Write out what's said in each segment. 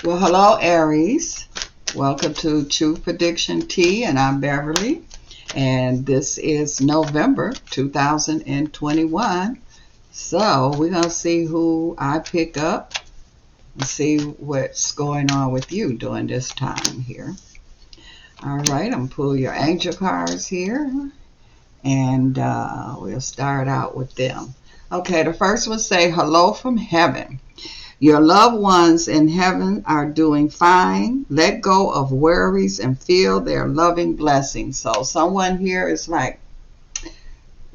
Well, hello, Aries. Welcome to Truth Prediction Tea, and I'm Beverly. And this is November 2021. So we're going to see who I pick up and see what's going on with you during this time here. All right, I'm going to pull your angel cards here, and we'll start out with them. Okay, the first one say, hello from heaven. Your loved ones in heaven are doing fine. Let go of worries and feel their loving blessings. So someone here is like,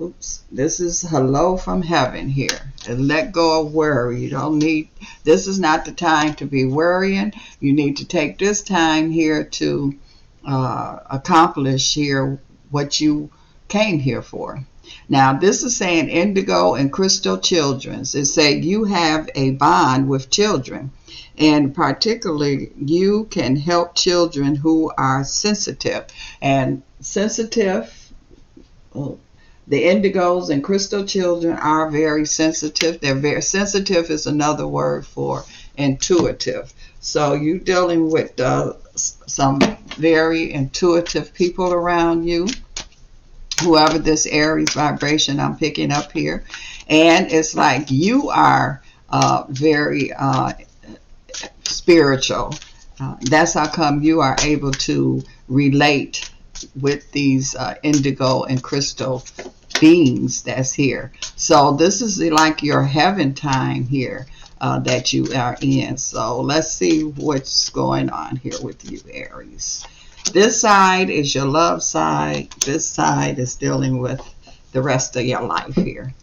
oops, this is hello from heaven here. And let go of worry. You don't need, this is not the time to be worrying. You need to take this time here to accomplish here what you came here for. Now, this is saying indigo and crystal children. It say you have a bond with children, and particularly you can help children who are sensitive. And sensitive, the indigos and crystal children are very sensitive. They're very sensitive is another word for intuitive. So you dealing with some very intuitive people around you, whoever this Aries vibration I'm picking up here. And it's like you are very spiritual. That's how come you are able to relate with these indigo and crystal beings that's here. So this is like your heaven time here that you are in. So let's see what's going on here with you, Aries. This side is your love side. This side is dealing with the rest of your life here.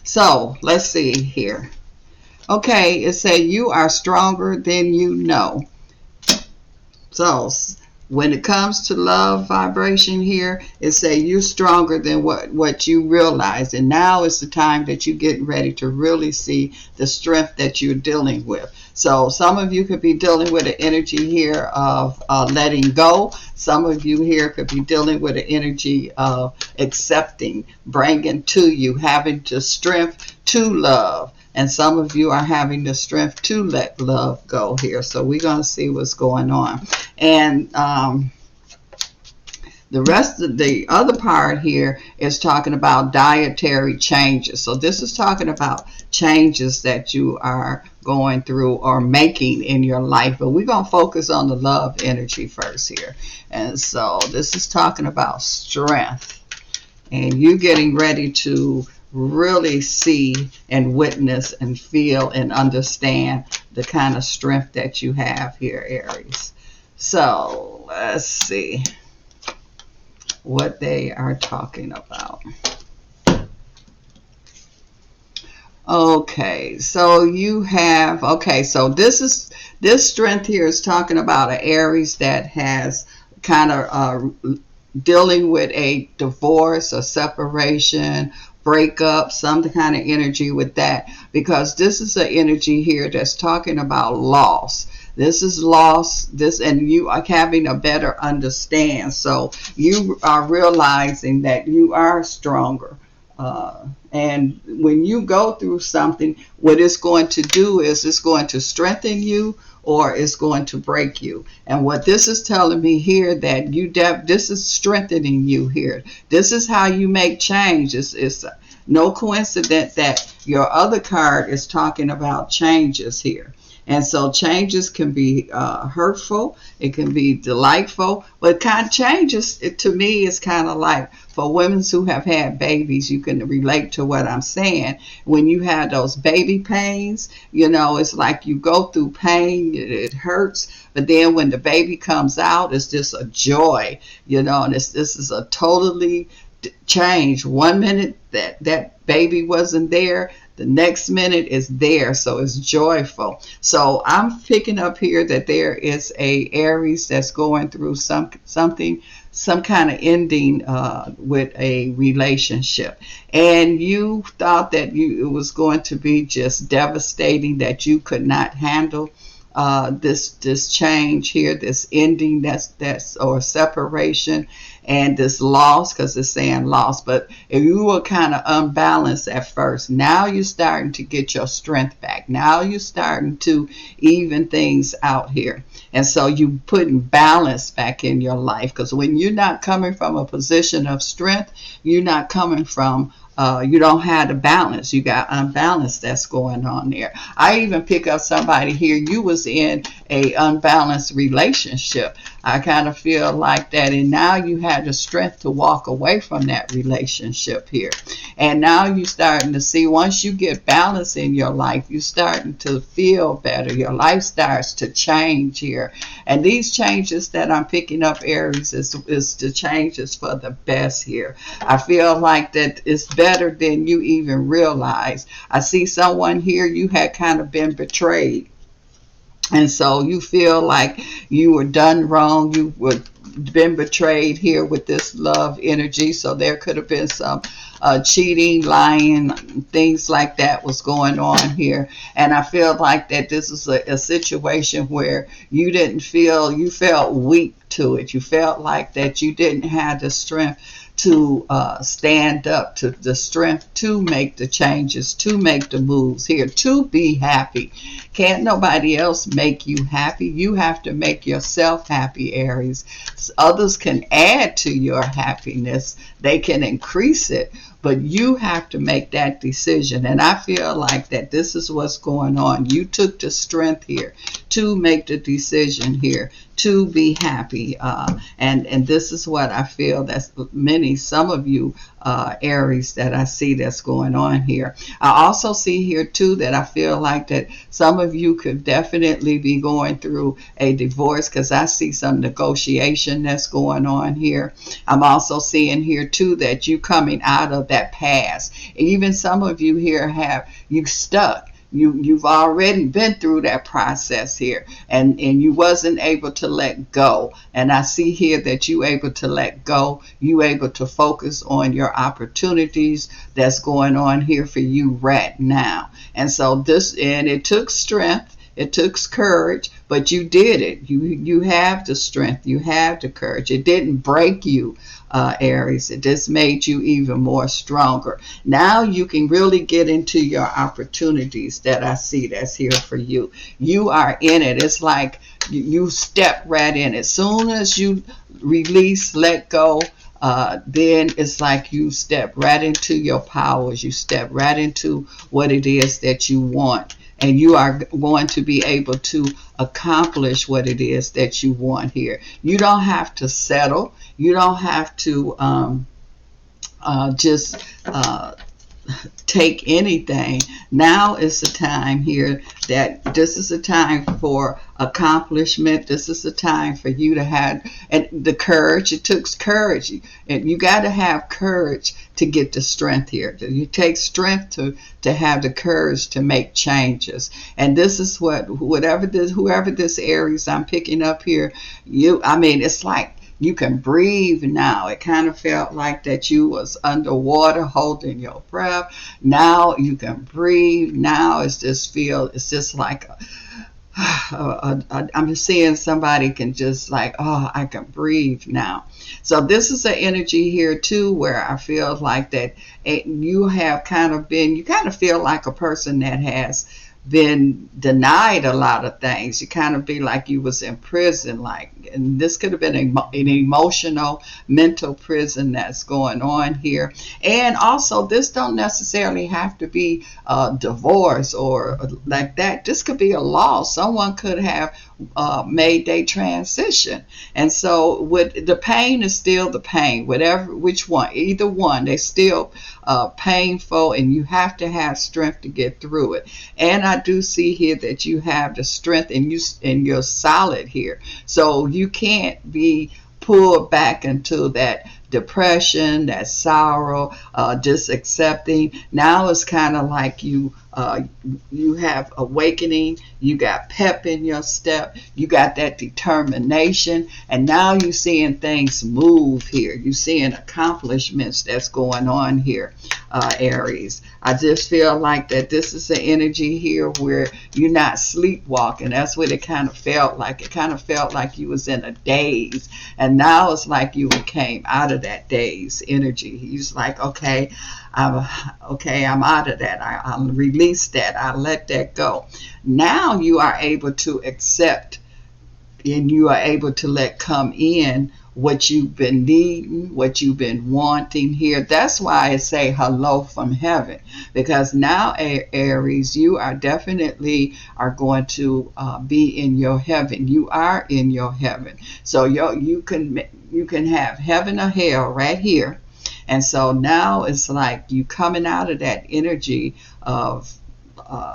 So let's see here. Okay, it says you are stronger than you know. So when it comes to love vibration here, it says you're stronger than what you realize. And now is the time that you're getting ready to really see the strength that you're dealing with. So some of you could be dealing with an energy here of letting go. Some of you here could be dealing with an energy of accepting, bringing to you, having the strength to love. And some of you are having the strength to let love go here. So we're going to see what's going on. And the rest of the other part here is talking about dietary changes. So this is talking about changes that you are going through or making in your life. But we're going to focus on the love energy first here. And so this is talking about strength. And you getting ready to really see and witness and feel and understand the kind of strength that you have here, Aries. So let's see what they are talking about. Okay, so you have, okay, so this strength here is talking about an Aries that has kind of dealing with a divorce, a separation, breakup, some kind of energy with that, because this is an energy here that's talking about loss. This is loss, and you are having a better understand. So you are realizing that you are stronger. And when you go through something, what it's going to do is it's going to strengthen you or it's going to break you. And what this is telling me here, that this is strengthening you here. This is how you make change. It's no coincidence that your other card is talking about changes here. And so changes can be hurtful. It can be delightful. But kind of changes, to me, is kind of like for women who have had babies, you can relate to what I'm saying. When you have those baby pains, you know, it's like you go through pain. It hurts. But then when the baby comes out, it's just a joy, you know, and this is a totally change. 1 minute that baby wasn't there, the next minute is there, so it's joyful. So I'm picking up here that there is a Aries that's going through some kind of ending with a relationship, and you thought that it was going to be just devastating, that you could not handle this change here, this ending, that's or separation, and this loss, because it's saying loss. But if you were kind of unbalanced at first, now you're starting to get your strength back. Now you're starting to even things out here. And so you putting balance back in your life, because when you're not coming from a position of strength, you're not coming from you don't have the balance. You got unbalance that's going on there. I even pick up somebody here. You was in a unbalanced relationship. I kind of feel like that, and now you have the strength to walk away from that relationship here. And now you starting to see, once you get balance in your life, you starting to feel better. Your life starts to change here. And these changes that I'm picking up, Aries, is the changes for the best here. I feel like that it's better than you even realize. I see someone here, you had kind of been betrayed. And so you feel like you were done wrong. You were been betrayed here with this love energy. So there could have been some cheating, lying, things like that was going on here. And I feel like that this is a situation where you didn't feel, you felt weak to it. You felt like that you didn't have the strength to stand up, to the strength to make the changes, to make the moves here, to be happy. Can't nobody else make you happy. You have to make yourself happy, Aries. Others can add to your happiness. They can increase it, but you have to make that decision. And I feel like that this is what's going on. You took the strength here to make the decision here to be happy. And this is what I feel that's some of you Aries that I see that's going on here. I also see here too that I feel like that some of you could definitely be going through a divorce, because I see some negotiation that's going on here. I'm also seeing here too that you coming out of that past. Even some of you here you stuck. You've already been through that process here, and you wasn't able to let go. And I see here that you able to let go. You able to focus on your opportunities that's going on here for you right now. And so it took strength. It took courage, but you did it. You have the strength. You have the courage. It didn't break you, Aries. It just made you even more stronger. Now you can really get into your opportunities that I see that's here for you. You are in it. It's like you step right in. As soon as you release, let go, then it's like you step right into your powers. You step right into what it is that you want. And you are going to be able to accomplish what it is that you want here. You don't have to settle. You don't have to just take anything. Now is the time here that this is a time for accomplishment. This is the time for you to have and the courage. It took courage, and you got to have courage to get the strength here. You take strength to have the courage to make changes. And this is whoever this Aries I'm picking up here, it's like you can breathe now. It kind of felt like that you was underwater holding your breath. Now you can breathe. Now it's just like I'm seeing somebody can just like, oh, I can breathe now. So this is an energy here too where I feel like that you kind of feel like a person that has been denied a lot of things. You kind of be like you was in prison, and this could have been an emotional, mental prison that's going on here. And also, this don't necessarily have to be a divorce or like that. This could be a loss. Someone could have made their transition, and so with the pain is still the pain, either one, they're still painful, and you have to have strength to get through it. And I do see here that you have the strength, and you're solid here, so you can't be pulled back into that depression, that sorrow, just accepting. Now it's kind of like you have awakening. You got pep in your step. You got that determination. And now you're seeing things move here. You're seeing accomplishments that's going on here, Aries. I just feel like that this is the energy here where you're not sleepwalking. That's what it kind of felt like. It kind of felt like you was in a daze. And now it's like you came out of that daze energy. You're like, okay, I'm out of that. I'll release that. I'll let that go. Now you are able to accept, and you are able to let come in what you've been needing, what you've been wanting here. That's why I say hello from heaven, because now, Aries, you are definitely are going to be in your heaven. You are in your heaven. So you can have heaven or hell right here. And so now it's like you coming out of that energy of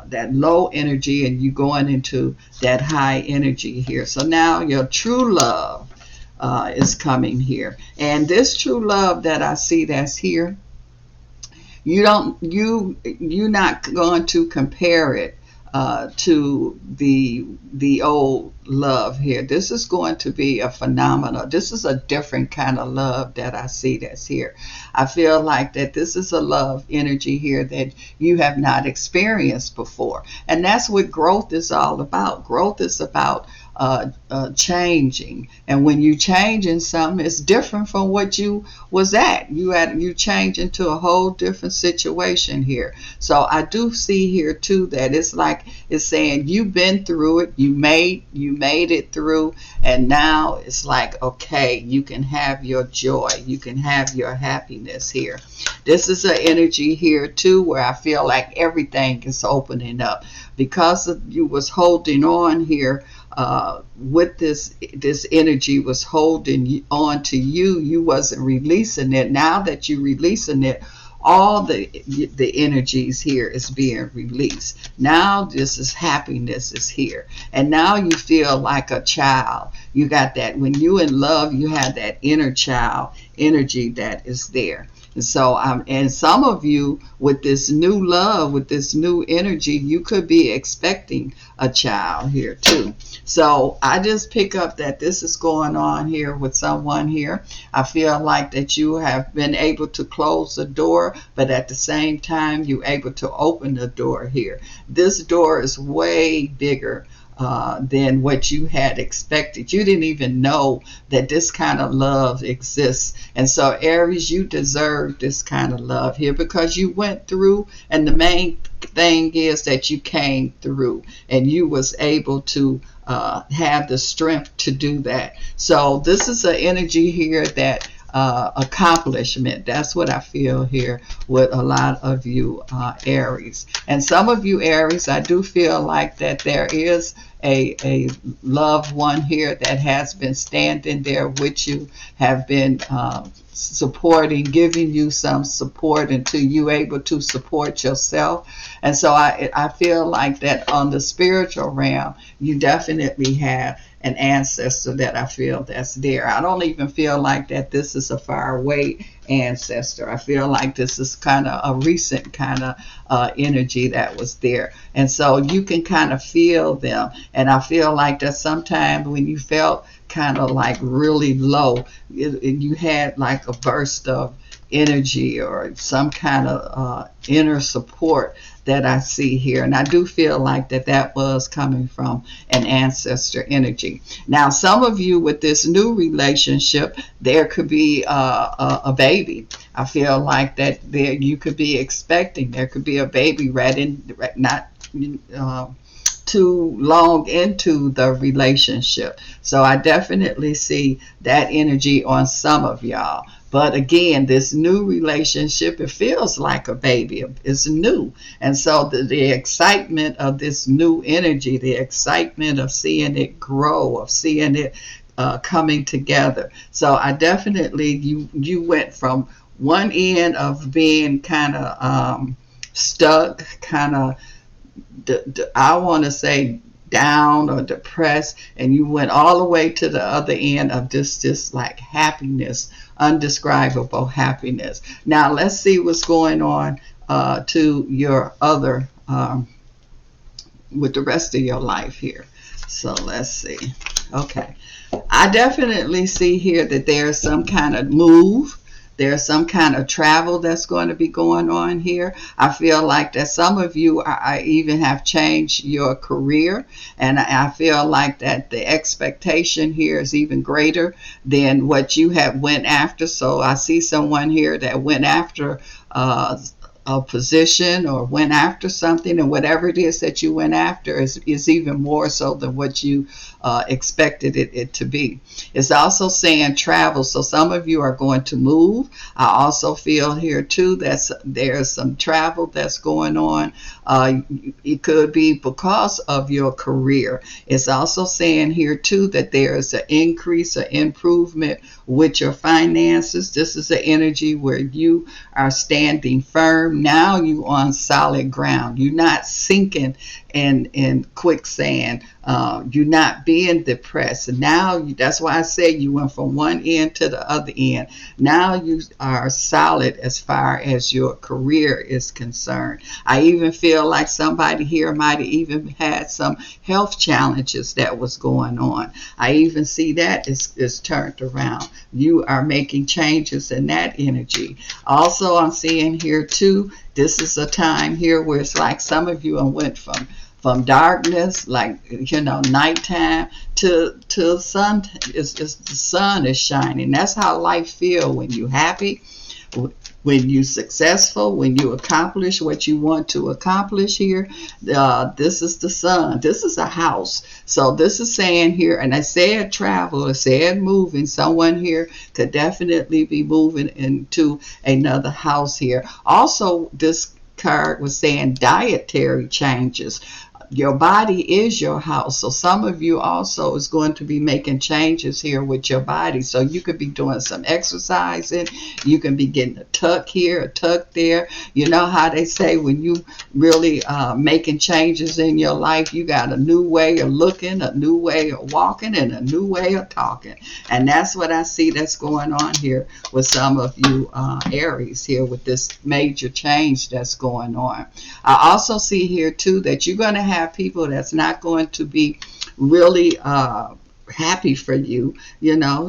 that low energy, and you going into that high energy here. So now your true love is coming here. And this true love that I see that's here, you're not going to compare it to the old love here. This is going to be a phenomenal. This is a different kind of love that I see that's here. I feel like that this is a love energy here that you have not experienced before. And that's what growth is all about. Growth is about changing. And when you change in something, it's different from what you was at. You change into a whole different situation here. So I do see here too that it's like it's saying you've been through it, you made it through, and now it's like, okay, you can have your joy, you can have your happiness here. This is an energy here too where I feel like everything is opening up because you was holding on here. With this energy was holding on to you. You wasn't releasing it. Now that you're releasing it, all the energies here is being released. Now this is happiness is here, and now you feel like a child. You got that when you in love, you have that inner child energy that is there. And so, and some of you with this new love, with this new energy, you could be expecting a child here too. So I just pick up that this is going on here with someone here. I feel like that you have been able to close the door, but at the same time, you're able to open the door here. This door is way bigger than what you had expected. You didn't even know that this kind of love exists. And so, Aries, you deserve this kind of love here because you went through, and the main thing is that you came through and you was able to have the strength to do that. So this is an energy here that accomplishment. That's what I feel here with a lot of you Aries. And some of you Aries, I do feel like that there is a loved one here that has been standing there with you, have been supporting, giving you some support until you able to support yourself. And so I feel like that on the spiritual realm, you definitely have an ancestor that I feel that's there. I don't even feel like that this is a far away ancestor. I feel like this is kind of a recent kind of energy that was there. And so you can kind of feel them. And I feel like that sometimes when you felt kind of like really low, you had like a burst of energy or some kind of inner support that I see here. And I do feel like that was coming from an ancestor energy. Now, some of you with this new relationship, there could be a baby. I feel like that there you could be expecting. There could be a baby not too long into the relationship. So I definitely see that energy on some of y'all. But again, this new relationship, it feels like a baby. It's new. And so the excitement of this new energy, the excitement of seeing it grow, of seeing it coming together. So I definitely, you went from one end of being kind of stuck, kind of, I want to say down or depressed, and you went all the way to the other end of this like happiness, undescribable happiness. Now let's see what's going on to your other with the rest of your life here. So let's see. Okay. I definitely see here that there's some kind of move. There's some kind of travel that's going to be going on here. I feel like that some of you I even have changed your career, and I feel like that the expectation here is even greater than what you have went after. So I see someone here that went after a position or went after something, and whatever it is that you went after is even more so than what you expected it to be. It's also saying travel, so some of you are going to move. I also feel here too that there's some travel that's going on. It could be because of your career. It's also saying here too that there is an increase or improvement with your finances. This is the energy where you are standing firm. Now you on solid ground. You're not sinking in quicksand. You're not being depressed. Now that's why I say you went from one end to the other end. Now you are solid as far as your career is concerned. I even feel like somebody here might have even had some health challenges that was going on. I even see that is turned around. You are making changes in that energy. Also, I'm seeing here too, this is a time here where it's like some of you went from darkness, like nighttime, to sun. It's just the sun is shining. That's how life feel when you happy, when you successful, when you accomplish what you want to accomplish here. This is the sun. This is a house. So this is saying here, and I said travel, I said moving. Someone here could definitely be moving into another house here. Also, this card was saying dietary changes. Your body is your house. So some of you also is going to be making changes here with your body. So you could be doing some exercising. You can be getting a tuck here, a tuck there. You know how they say when you really making changes in your life, you got a new way of looking, a new way of walking, and a new way of talking. And that's what I see that's going on here with some of you Aries here with this major change that's going on. I also see here too that you're going to have people that's not going to be really happy for you,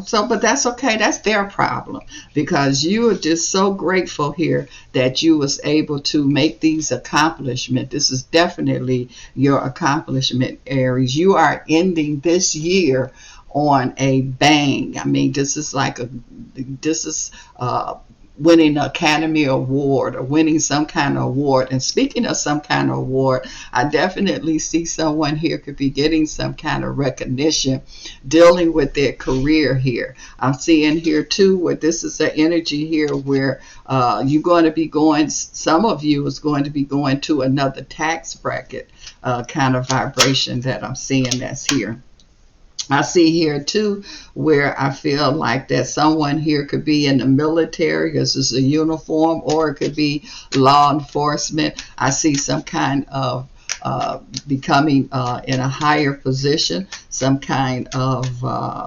so, but that's okay. That's their problem, because you are just so grateful here that you was able to make these accomplishments. This is definitely your accomplishment, Aries. You are ending this year on a bang. I mean, this is winning an Academy Award or winning some kind of award. And speaking of some kind of award, I definitely see someone here could be getting some kind of recognition dealing with their career here. I'm seeing here too where this is an energy here where you're going to be going, some of you is going to be going to another tax bracket kind of vibration that I'm seeing that's here. I see here too where I feel like that someone here could be in the military, this is a uniform, or it could be law enforcement. I see some kind of becoming in a higher position, some kind of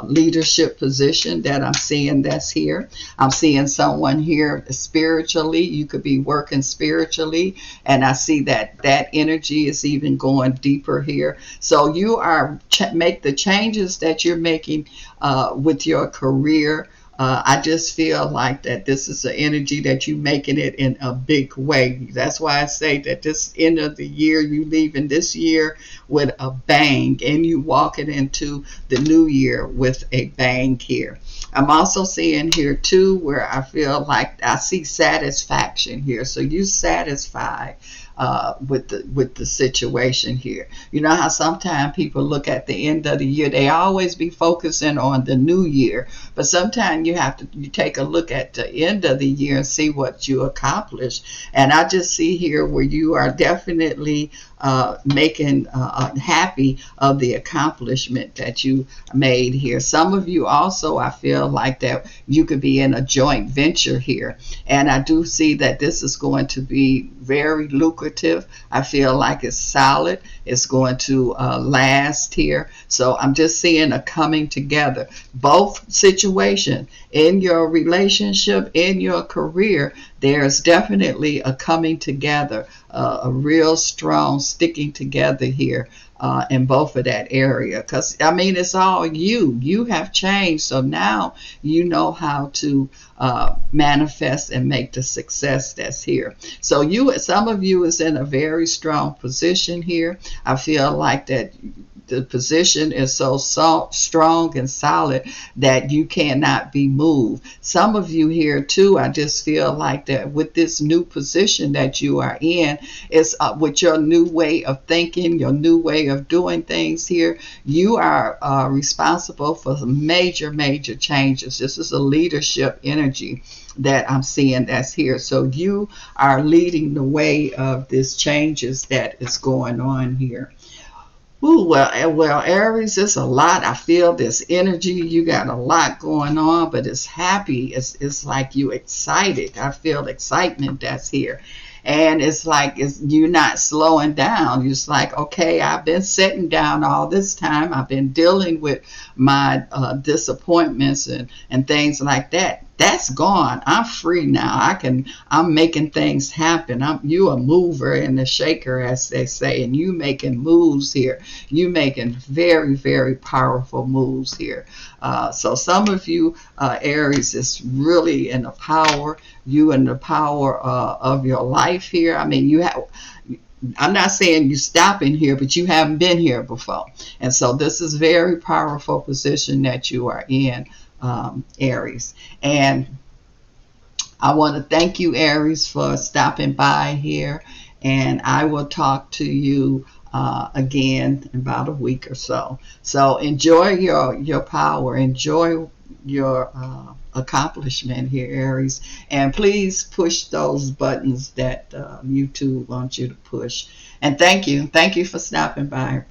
leadership position that I'm seeing that's here. I'm seeing someone here spiritually. You could be working spiritually, and I see that energy is even going deeper here. So you are make the changes that you're making with your career. I just feel like that this is an energy that you're making it in a big way. That's why I say that this end of the year, you leaving this year with a bang, and you walking into the new year with a bang here. I'm also seeing here too where I feel like I see satisfaction here. So you satisfied with the situation here. You know how sometimes people look at the end of the year, they always be focusing on the new year, but sometimes you have to take a look at the end of the year and see what you accomplished. And I just see here where you are definitely making happy of the accomplishment that you made here. Some of you also, I feel like that you could be in a joint venture here, and I do see that this is going to be very lucrative. I feel like it's solid. It's going to last here. So I'm just seeing a coming together. Both situation in your relationship, in your career, there's definitely a coming together, a real strong sticking together here in both of that area. Because, I mean, it's all you. You have changed. So now you know how to manifest and make the success that's here. So some of you is in a very strong position here. I feel like that the position is so strong and solid that you cannot be moved. Some of you here too, I just feel like that with this new position that you are in, it's with your new way of thinking, your new way of doing things here, you are responsible for some major changes. This is a leadership energy that I'm seeing that's here. So you are leading the way of this changes that is going on here. Ooh, well, Aries, it's a lot. I feel this energy. You got a lot going on, but it's happy. It's like you excited. I feel excitement that's here. And it's like you're not slowing down. You're just like, okay, I've been sitting down all this time. I've been dealing with my disappointments and things like that. That's gone. I'm free now. I'm making things happen. You a mover and a shaker, as they say, and you making moves here. You making very powerful moves here. So some of you, Aries, is really in the power. You in the power of your life here. I mean, you have. I'm not saying you're stopping here, but you haven't been here before. And so this is very powerful position that you are in, Aries. And I want to thank you, Aries, for stopping by here. And I will talk to you again in about a week or so. So enjoy your power. Enjoy your accomplishment here, Aries. And please push those buttons that YouTube wants you to push. And thank you. Thank you for stopping by.